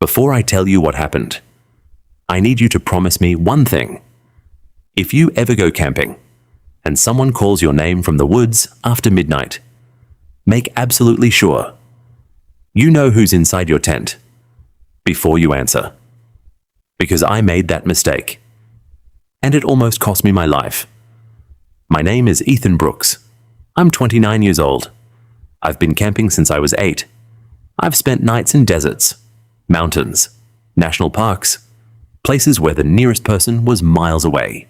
Before I tell you what happened, I need you to promise me one thing. If you ever go camping, and someone calls your name from the woods after midnight, make absolutely sure you know who's inside your tent before you answer. Because I made that mistake, and it almost cost me my life. My name is Ethan Brooks. I'm 29 years old. I've been camping since I was 8. I've spent nights in deserts, mountains, national parks, places where the nearest person was miles away.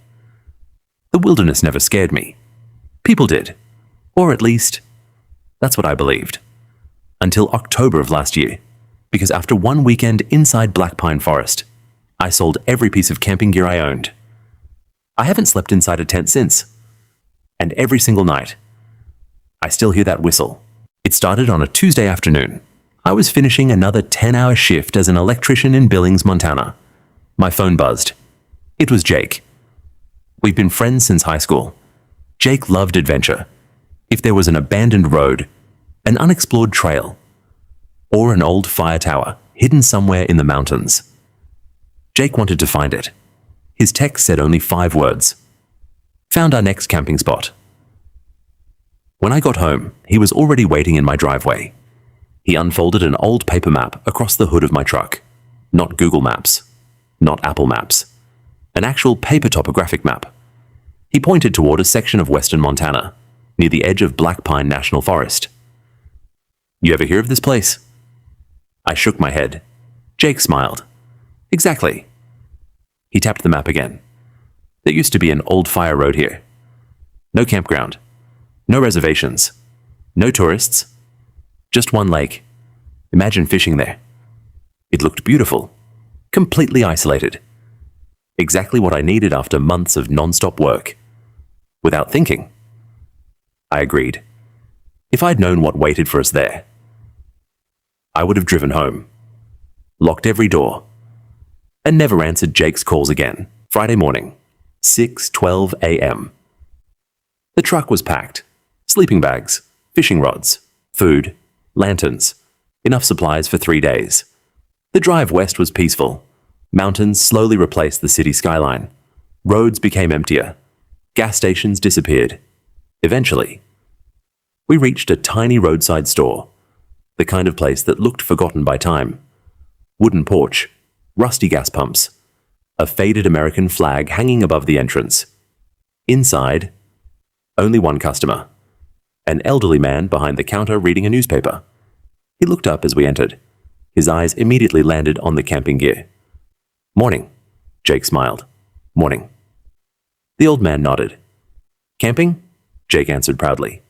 The wilderness never scared me. People did. Or at least, that's what I believed. Until October of last year, because after one weekend inside Black Pine Forest, I sold every piece of camping gear I owned. I haven't slept inside a tent since. And every single night, I still hear that whistle. It started on a Tuesday afternoon. I was finishing another 10-hour shift as an electrician in Billings, Montana. My phone buzzed. It was Jake. We've been friends since high school. Jake loved adventure. If there was an abandoned road, an unexplored trail, or an old fire tower hidden somewhere in the mountains, Jake wanted to find it. His text said only 5 words. Found our next camping spot. When I got home, he was already waiting in my driveway. He unfolded an old paper map across the hood of my truck. Not Google Maps. Not Apple Maps. An actual paper topographic map. He pointed toward a section of western Montana, near the edge of Black Pine National Forest. You ever hear of this place? I shook my head. Jake smiled. Exactly. He tapped the map again. There used to be an old fire road here. No campground. No reservations. No tourists. Just one lake. Imagine fishing there. It looked beautiful. Completely isolated. Exactly what I needed after months of non-stop work. Without thinking. I agreed. If I'd known what waited for us there, I would have driven home. Locked every door. And never answered Jake's calls again. Friday morning, 6:12 a.m. The truck was packed. Sleeping bags, fishing rods, food, lanterns. Enough supplies for 3 days. The drive west was peaceful. Mountains slowly replaced the city skyline. Roads became emptier. Gas stations disappeared. Eventually, we reached a tiny roadside store. The kind of place that looked forgotten by time. Wooden porch. Rusty gas pumps. A faded American flag hanging above the entrance. Inside, only one customer. An elderly man behind the counter reading a newspaper. He looked up as we entered. His eyes immediately landed on the camping gear. Morning, Jake smiled. Morning. The old man nodded. Camping? Jake answered proudly.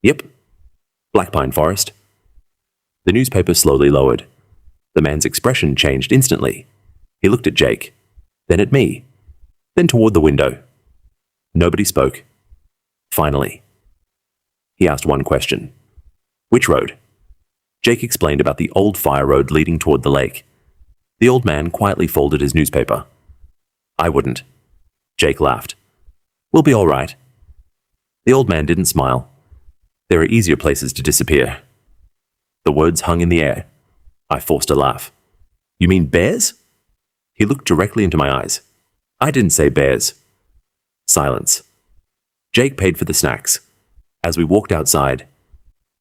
Yep. Black Pine Forest. The newspaper slowly lowered. The man's expression changed instantly. He looked at Jake, then at me, then toward the window. Nobody spoke. Finally, he asked one question. Which road? Jake explained about the old fire road leading toward the lake. The old man quietly folded his newspaper. I wouldn't. Jake laughed. We'll be all right. The old man didn't smile. There are easier places to disappear. The words hung in the air. I forced a laugh. You mean bears? He looked directly into my eyes. I didn't say bears. Silence. Jake paid for the snacks. As we walked outside,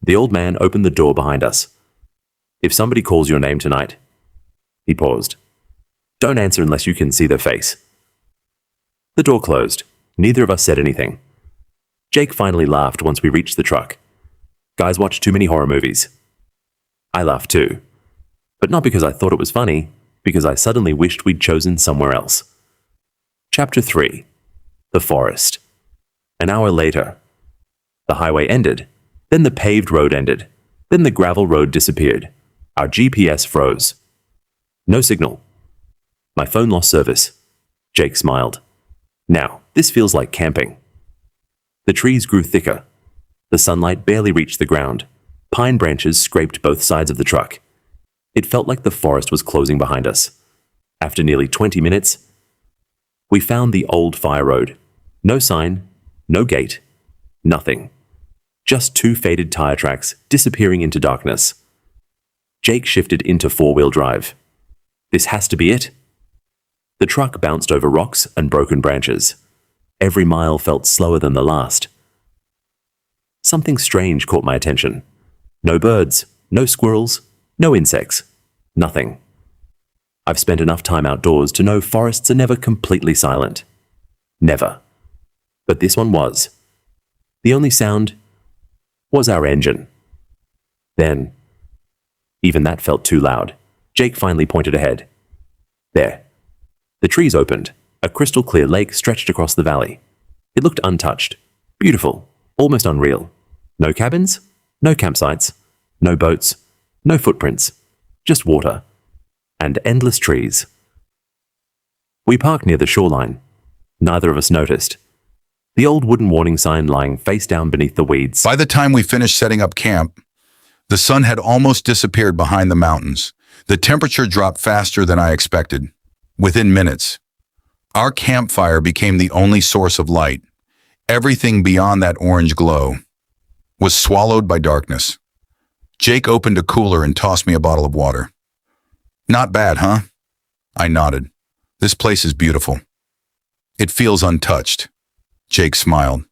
the old man opened the door behind us. If somebody calls your name tonight, he paused. Don't answer unless you can see their face. The door closed. Neither of us said anything. Jake finally laughed once we reached the truck. Guys watch too many horror movies. I laughed too. But not because I thought it was funny, because I suddenly wished we'd chosen somewhere else. Chapter 3. The Forest. An hour later, the highway ended, then the paved road ended, then the gravel road disappeared. Our GPS froze. No signal. My phone lost service. Jake smiled. Now, this feels like camping. The trees grew thicker. The sunlight barely reached the ground. Pine branches scraped both sides of the truck. It felt like the forest was closing behind us. After nearly 20 minutes, we found the old fire road. No sign, no gate, nothing. Just 2 faded tire tracks disappearing into darkness. Jake shifted into 4-wheel drive. This has to be it. The truck bounced over rocks and broken branches. Every mile felt slower than the last. Something strange caught my attention. No birds, no squirrels, no insects, nothing. I've spent enough time outdoors to know forests are never completely silent. Never. But this one was. The only sound was our engine. Then, even that felt too loud. Jake finally pointed ahead. There. The trees opened. A crystal clear lake stretched across the valley. It looked untouched. Beautiful. Almost unreal. No cabins, no campsites, no boats, no footprints. Just water. And endless trees. We parked near the shoreline. Neither of us noticed. The old wooden warning sign lying face down beneath the weeds. By the time we finished setting up camp, the sun had almost disappeared behind the mountains. The temperature dropped faster than I expected. Within minutes, our campfire became the only source of light. Everything beyond that orange glow was swallowed by darkness. Jake opened a cooler and tossed me a bottle of water. Not bad, huh? I nodded. This place is beautiful. It feels untouched. Jake smiled.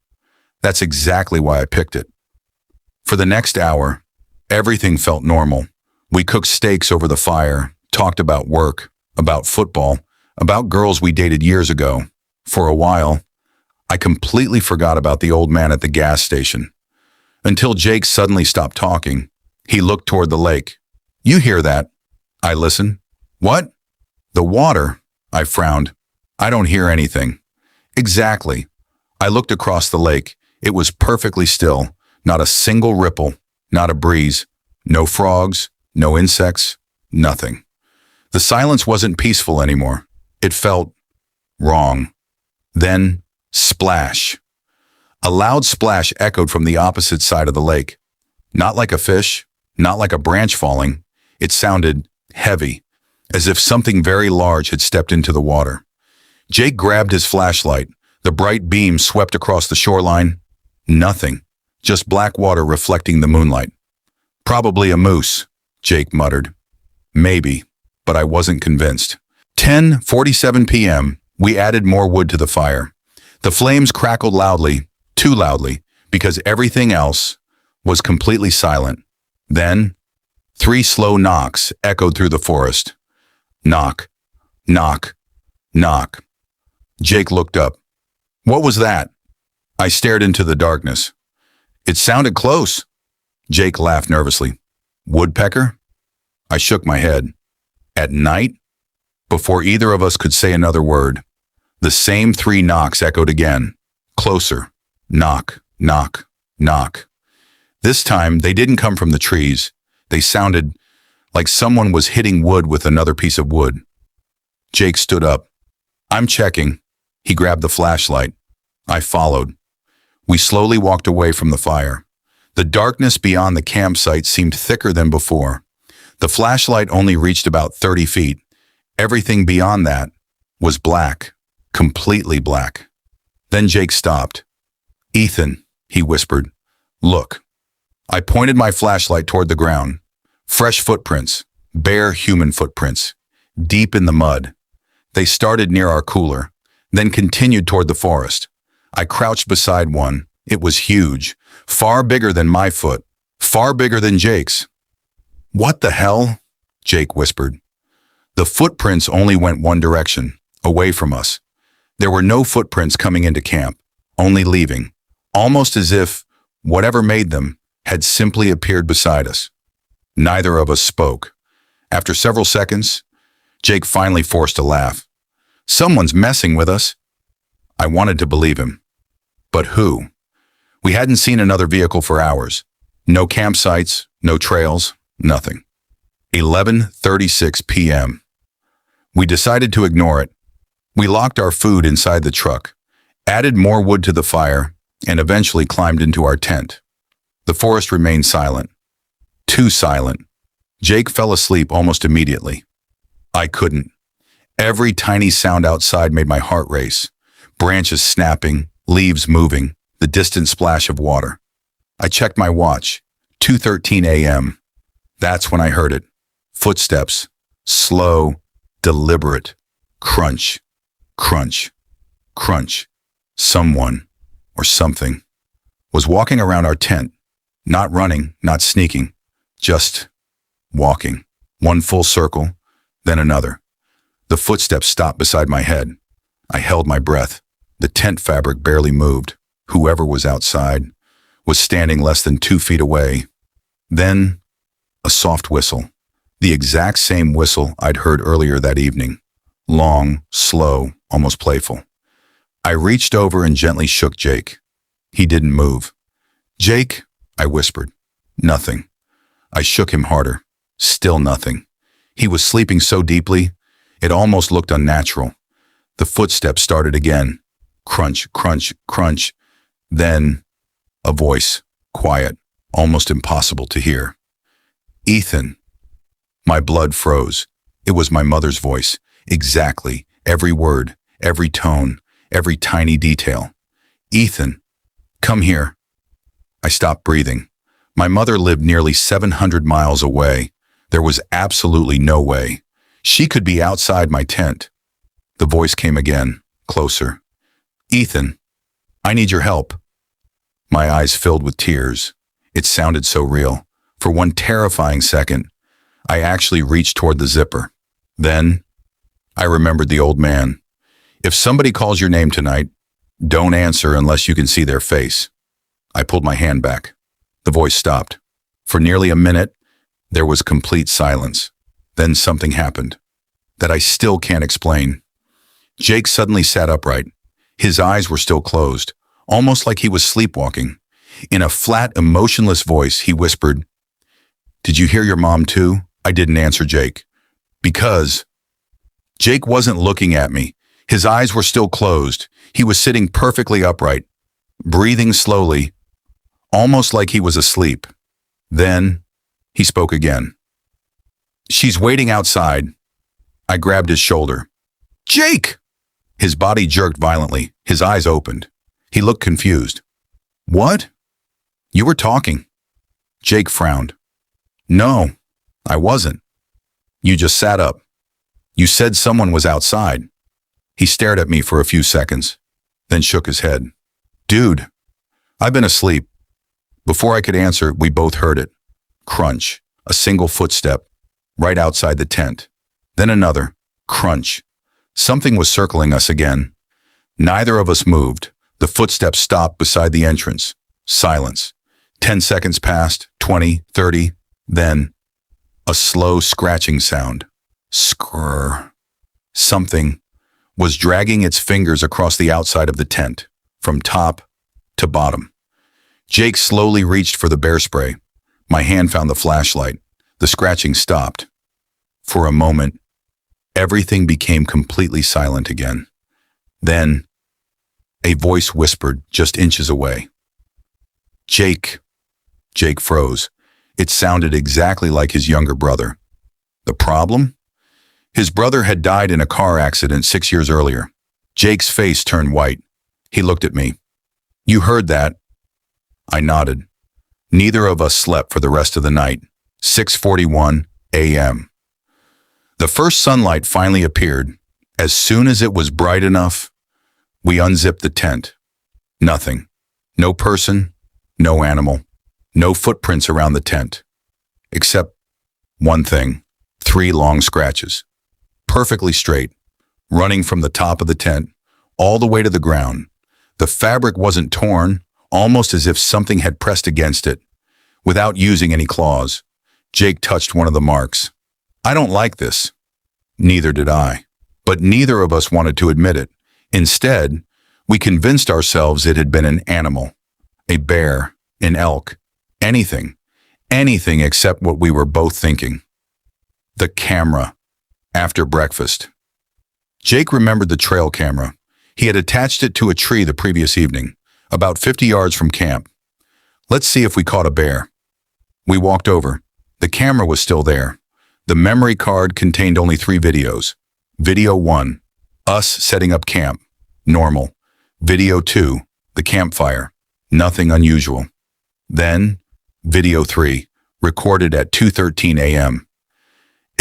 That's exactly why I picked it. For the next hour, everything felt normal. We cooked steaks over the fire, talked about work, about football, about girls we dated years ago. For a while, I completely forgot about the old man at the gas station. Until Jake suddenly stopped talking. He looked toward the lake. You hear that? I listened. What? The water? I frowned. I don't hear anything. Exactly. I looked across the lake. It was perfectly still. Not a single ripple, not a breeze. No frogs, no insects, nothing. The silence wasn't peaceful anymore. It felt wrong. Then, splash. A loud splash echoed from the opposite side of the lake. Not like a fish, not like a branch falling. It sounded heavy, as if something very large had stepped into the water. Jake grabbed his flashlight. The bright beam swept across the shoreline. Nothing. Just black water reflecting the moonlight. Probably a moose, Jake muttered. Maybe, but I wasn't convinced. 10:47 p.m., we added more wood to the fire. The flames crackled loudly, too loudly, because everything else was completely silent. Then, 3 slow knocks echoed through the forest. Knock, knock, knock. Jake looked up. What was that? I stared into the darkness. It sounded close. Jake laughed nervously. Woodpecker? I shook my head. At night? Before either of us could say another word, the same 3 knocks echoed again. Closer. Knock, knock, knock. This time, they didn't come from the trees. They sounded like someone was hitting wood with another piece of wood. Jake stood up. I'm checking. He grabbed the flashlight. I followed. We slowly walked away from the fire. The darkness beyond the campsite seemed thicker than before. The flashlight only reached about 30 feet. Everything beyond that was black, completely black. Then Jake stopped. Ethan, he whispered, look. I pointed my flashlight toward the ground. Fresh footprints, bare human footprints, deep in the mud. They started near our cooler, then continued toward the forest. I crouched beside one. It was huge, far bigger than my foot, far bigger than Jake's. What the hell? Jake whispered. The footprints only went one direction, away from us. There were no footprints coming into camp, only leaving, almost as if whatever made them had simply appeared beside us. Neither of us spoke. After several seconds, Jake finally forced a laugh. Someone's messing with us. I wanted to believe him. But who? We hadn't seen another vehicle for hours. No campsites, no trails, nothing. 11:36 p.m. We decided to ignore it. We locked our food inside the truck, added more wood to the fire, and eventually climbed into our tent. The forest remained silent. Too silent. Jake fell asleep almost immediately. I couldn't. Every tiny sound outside made my heart race. Branches snapping, leaves moving, the distant splash of water. I checked my watch. 2:13 a.m. That's when I heard it. Footsteps. Slow, deliberate crunch, crunch, crunch. Someone, or something, was walking around our tent, not running, not sneaking, just walking. One full circle, then another. The footsteps stopped beside my head. I held my breath. The tent fabric barely moved. Whoever was outside was standing less than 2 feet away. Then, a soft whistle. The exact same whistle I'd heard earlier that evening. Long, slow, almost playful. I reached over and gently shook Jake. He didn't move. "Jake," I whispered. Nothing. I shook him harder. Still nothing. He was sleeping so deeply, it almost looked unnatural. The footsteps started again. Crunch, crunch, crunch. Then, a voice, quiet, almost impossible to hear. "Ethan." My blood froze. It was my mother's voice. Exactly. Every word, every tone, every tiny detail. "Ethan, come here." I stopped breathing. My mother lived nearly 700 miles away. There was absolutely no way. She could be outside my tent. The voice came again, closer. "Ethan, I need your help." My eyes filled with tears. It sounded so real. For one terrifying second, I actually reached toward the zipper. Then, I remembered the old man. "If somebody calls your name tonight, don't answer unless you can see their face." I pulled my hand back. The voice stopped. For nearly a minute, there was complete silence. Then something happened that I still can't explain. Jake suddenly sat upright. His eyes were still closed, almost like he was sleepwalking. In a flat, emotionless voice, he whispered, "Did you hear your mom too?" I didn't answer Jake. Because Jake wasn't looking at me. His eyes were still closed. He was sitting perfectly upright, breathing slowly, almost like he was asleep. Then, he spoke again. "She's waiting outside." I grabbed his shoulder. "Jake!" His body jerked violently. His eyes opened. He looked confused. "What?" "You were talking." Jake frowned. "No, I wasn't. You just sat up. You said someone was outside." He stared at me for a few seconds, then shook his head. "Dude, I've been asleep." Before I could answer, we both heard it. Crunch, a single footstep, right outside the tent. Then another, crunch. Something was circling us again. Neither of us moved. The footsteps stopped beside the entrance. Silence. 10 seconds passed, 20, 30, then a slow scratching sound. Skrrr. Something was dragging its fingers across the outside of the tent, from top to bottom. Jake slowly reached for the bear spray. My hand found the flashlight. The scratching stopped. For a moment, everything became completely silent again. Then, a voice whispered just inches away. "Jake." Jake froze. It sounded exactly like his younger brother. The problem? His brother had died in a car accident 6 years earlier. Jake's face turned white. He looked at me. "You heard that?" I nodded. Neither of us slept for the rest of the night. 6:41 a.m. The first sunlight finally appeared. As soon as it was bright enough, we unzipped the tent. Nothing. No person, no animal, no footprints around the tent. Except one thing, 3 long scratches. Perfectly straight, running from the top of the tent all the way to the ground. The fabric wasn't torn, almost as if something had pressed against it. Without using any claws, Jake touched one of the marks. "I don't like this." Neither did I. But neither of us wanted to admit it. Instead, we convinced ourselves it had been an animal. A bear, an elk, anything. Anything except what we were both thinking. The camera. After breakfast. Jake remembered the trail camera. He had attached it to a tree the previous evening, about 50 yards from camp. "Let's see if we caught a bear." We walked over. The camera was still there. The memory card contained only 3 videos. Video 1, us setting up camp. Normal. Video 2, the campfire. Nothing unusual. Then, video 3, recorded at 2:13 a.m.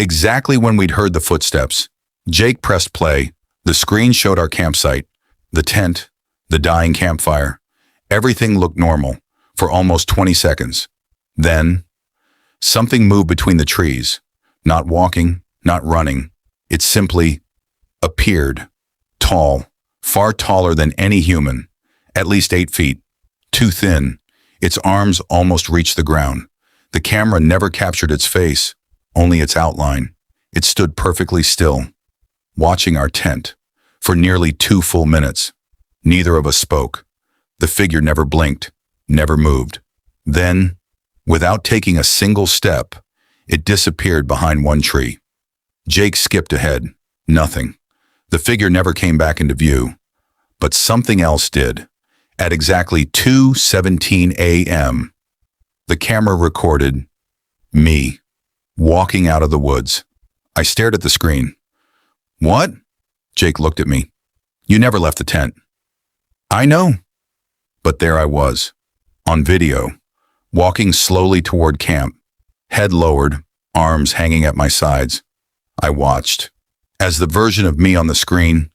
Exactly when we'd heard the footsteps. Jake pressed play. The screen showed our campsite, the tent, the dying campfire. Everything looked normal for almost 20 seconds. Then, something moved between the trees. Not walking, not running. It simply appeared. Tall, far taller than any human. At least 8 feet. Too thin. Its arms almost reached the ground. The camera never captured its face, only its outline. It stood perfectly still, watching our tent. For nearly 2 full minutes. Neither of us spoke. The figure never blinked, never moved. Then, without taking a single step, it disappeared behind one tree. Jake skipped ahead. Nothing. The figure never came back into view. But something else did. At exactly 2:17 a.m., the camera recorded me walking out of the woods. I stared at the screen. What? Jake looked at me. You never left the tent. I know. But there I was, on video, walking slowly toward camp, head lowered, arms hanging at my sides. I watched as the version of me on the screen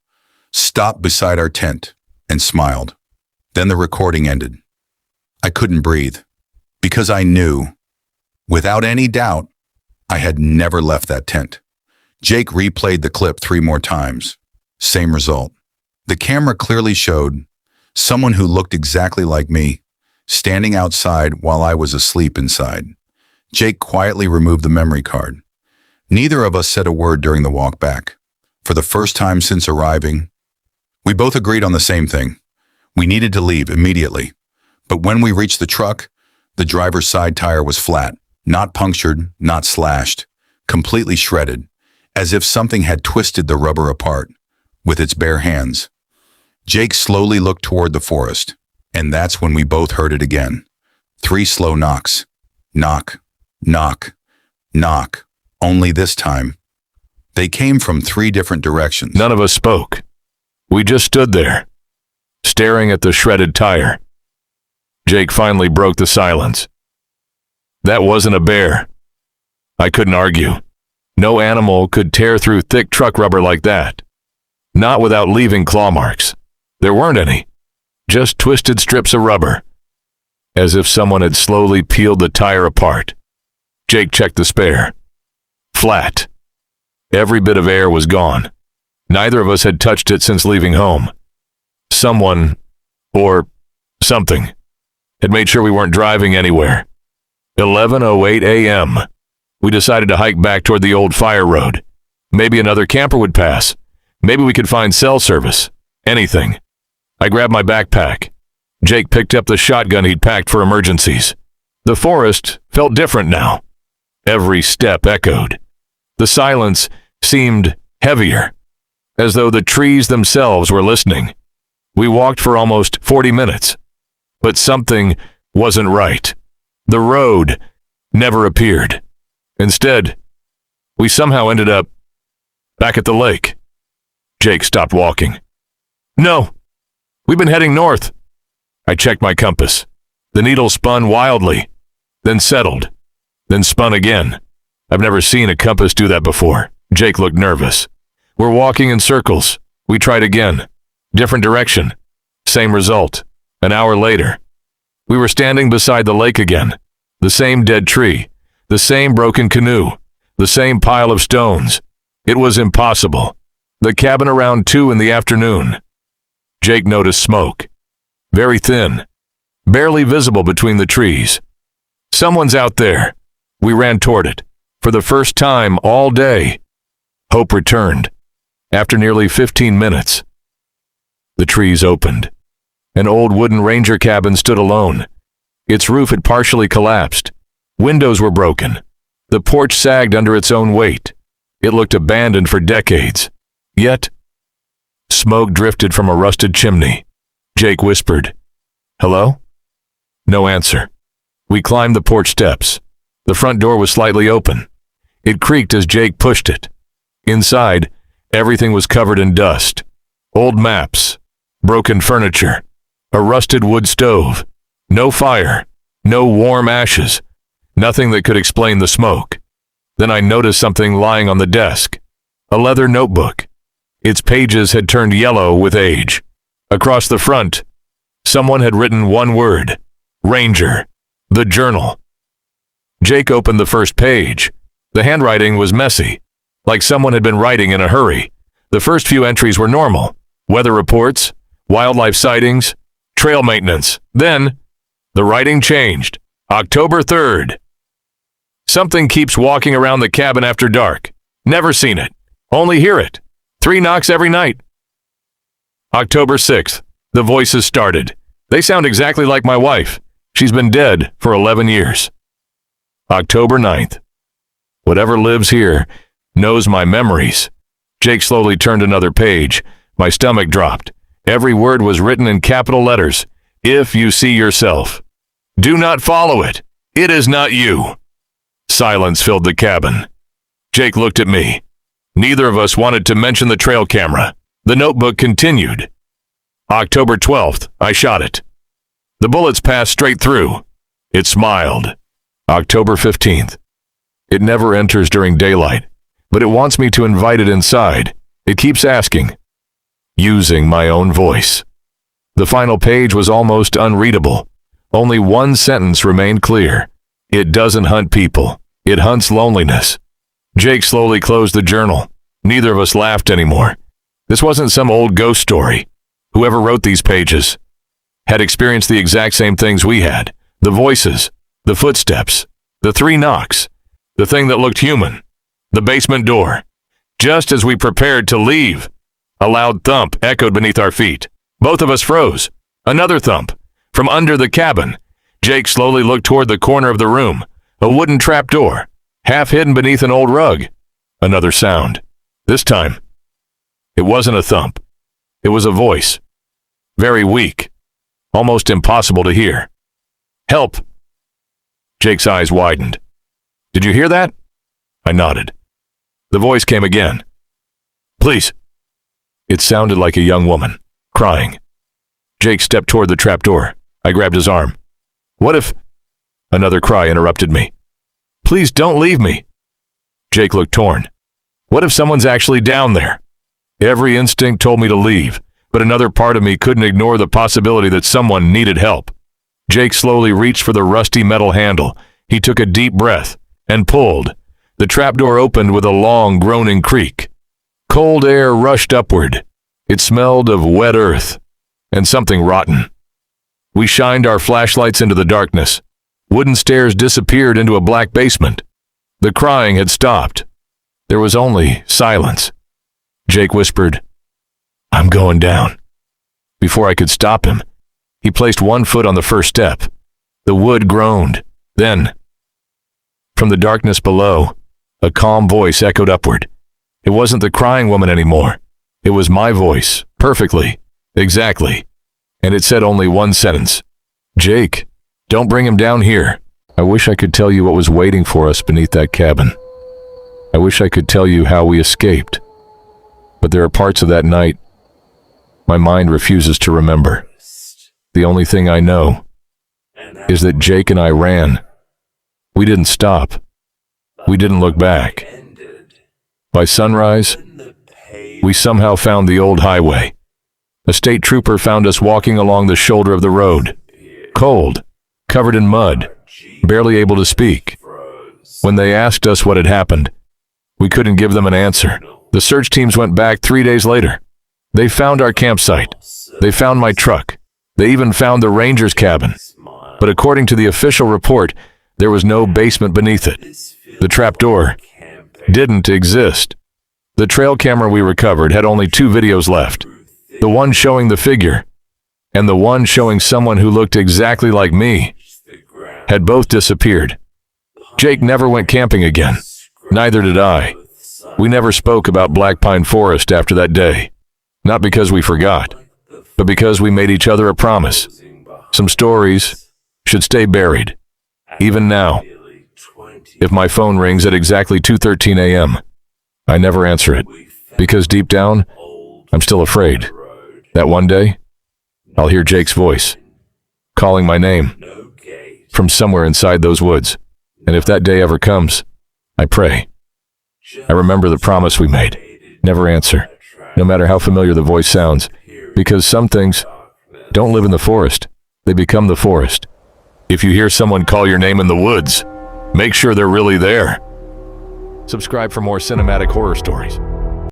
stopped beside our tent and smiled. Then the recording ended. I couldn't breathe because I knew, without any doubt, I had never left that tent. Jake replayed the clip 3 more times. Same result. The camera clearly showed someone who looked exactly like me, standing outside while I was asleep inside. Jake quietly removed the memory card. Neither of us said a word during the walk back. For the first time since arriving, we both agreed on the same thing. We needed to leave immediately. But when we reached the truck, the driver's side tire was flat, not punctured, not slashed, completely shredded, as if something had twisted the rubber apart with its bare hands. Jake slowly looked toward the forest, and that's when we both heard it again. 3 slow knocks. Knock, knock, knock. Only this time, they came from 3 different directions. None of us spoke. We just stood there, staring at the shredded tire. Jake finally broke the silence. That wasn't a bear. I couldn't argue. No animal could tear through thick truck rubber like that. Not without leaving claw marks. There weren't any. Just twisted strips of rubber. As if someone had slowly peeled the tire apart. Jake checked the spare. Flat. Every bit of air was gone. Neither of us had touched it since leaving home. Someone, or something, had made sure we weren't driving anywhere. 11:08 a.m. We decided to hike back toward the old fire road. Maybe another camper would pass. Maybe we could find cell service. Anything. I grabbed my backpack. Jake picked up the shotgun he'd packed for emergencies. The forest felt different now. Every step echoed. The silence seemed heavier, as though the trees themselves were listening. We walked for almost 40 minutes, but something wasn't right. The road never appeared. Instead, we somehow ended up back at the lake. Jake stopped walking. No, we've been heading north. I checked my compass. The needle spun wildly, then settled, then spun again. I've never seen a compass do that before. Jake looked nervous. We're walking in circles. We tried again. Different direction. Same result. An hour later, we were standing beside the lake again. The same dead tree. The same broken canoe. The same pile of stones. It was impossible. The cabin around 2 in the afternoon. Jake noticed smoke. Very thin. Barely visible between the trees. Someone's out there. We ran toward it. For the first time all day, hope returned. After nearly 15 minutes, the trees opened. An old wooden ranger cabin stood alone. Its roof had partially collapsed. Windows were broken. The porch sagged under its own weight. It looked abandoned for decades. Yet, smoke drifted from a rusted chimney. Jake whispered, "Hello?" No answer. We climbed the porch steps. The front door was slightly open. It creaked as Jake pushed it. Inside, everything was covered in dust. Old maps, broken furniture, a rusted wood stove. No fire, no warm ashes, nothing that could explain the smoke. Then I noticed something lying on the desk. A leather notebook. Its pages had turned yellow with age. Across the front, someone had written one word: Ranger. The journal. Jake opened the first page. The handwriting was messy, like someone had been writing in a hurry. The first few entries were normal: weather reports, wildlife sightings, trail maintenance. Then, the writing changed. October 3rd. Something keeps walking around the cabin after dark. Never seen it. Only hear it. 3 knocks every night. October 6th. The voices started. They sound exactly like my wife. She's been dead for 11 years. October 9th. Whatever lives here knows my memories. Jake slowly turned another page. My stomach dropped. Every word was written in capital letters. If you see yourself, do not follow it. It is not you. Silence filled the cabin. Jake looked at me. Neither of us wanted to mention the trail camera. The notebook continued. October 12th, I shot it. The bullets passed straight through. It smiled. October 15th. It never enters during daylight, but it wants me to invite it inside. It keeps asking. Using my own voice. The final page was almost unreadable. Only one sentence remained clear. It doesn't hunt people. It hunts loneliness. Jake slowly closed the journal. Neither of us laughed anymore. This wasn't some old ghost story. Whoever wrote these pages had experienced the exact same things we had. The voices, the footsteps, the 3 knocks, the thing that looked human, the basement door. Just as we prepared to leave, a loud thump echoed beneath our feet. Both of us froze. Another thump. From under the cabin, Jake slowly looked toward the corner of the room. A wooden trapdoor, half hidden beneath an old rug. Another sound. This time, it wasn't a thump. It was a voice. Very weak. Almost impossible to hear. Help! Jake's eyes widened. Did you hear that? I nodded. The voice came again. Please. It sounded like a young woman, crying. Jake stepped toward the trapdoor. I grabbed his arm. What if... Another cry interrupted me. Please don't leave me. Jake looked torn. What if someone's actually down there? Every instinct told me to leave, but another part of me couldn't ignore the possibility that someone needed help. Jake slowly reached for the rusty metal handle. He took a deep breath and pulled. The trapdoor opened with a long, groaning creak. Cold air rushed upward. It smelled of wet earth and something rotten. We shined our flashlights into the darkness. Wooden stairs disappeared into a black basement. The crying had stopped. There was only silence. Jake whispered, I'm going down. Before I could stop him, he placed one foot on the first step. The wood groaned. Then, from the darkness below, a calm voice echoed upward. It wasn't the crying woman anymore. It was my voice, perfectly, exactly. And it said only one sentence. Jake, don't bring him down here. I wish I could tell you what was waiting for us beneath that cabin. I wish I could tell you how we escaped. But there are parts of that night my mind refuses to remember. The only thing I know is that Jake and I ran. We didn't stop. We didn't look back. By sunrise, we somehow found the old highway. A state trooper found us walking along the shoulder of the road, cold, covered in mud, barely able to speak. When they asked us what had happened, we couldn't give them an answer. The search teams went back 3 days later. They found our campsite. They found my truck. They even found the ranger's cabin. But according to the official report, there was no basement beneath it. The trapdoor didn't exist. The trail camera we recovered had only 2 videos left. The one showing the figure and the one showing someone who looked exactly like me had both disappeared. Jake never went camping again. Neither did I. We never spoke about Black Pine Forest after that day. Not because we forgot, but because we made each other a promise. Some stories should stay buried. Even now, if my phone rings at exactly 2:13 a.m., I never answer it, because deep down, I'm still afraid that one day, I'll hear Jake's voice, calling my name from somewhere inside those woods. And if that day ever comes, I pray. I remember the promise we made. Never answer. no matter how familiar the voice sounds, because some things don't live in the forest. They become the forest. If you hear someone call your name in the woods, make sure they're really there. Subscribe for more cinematic horror stories.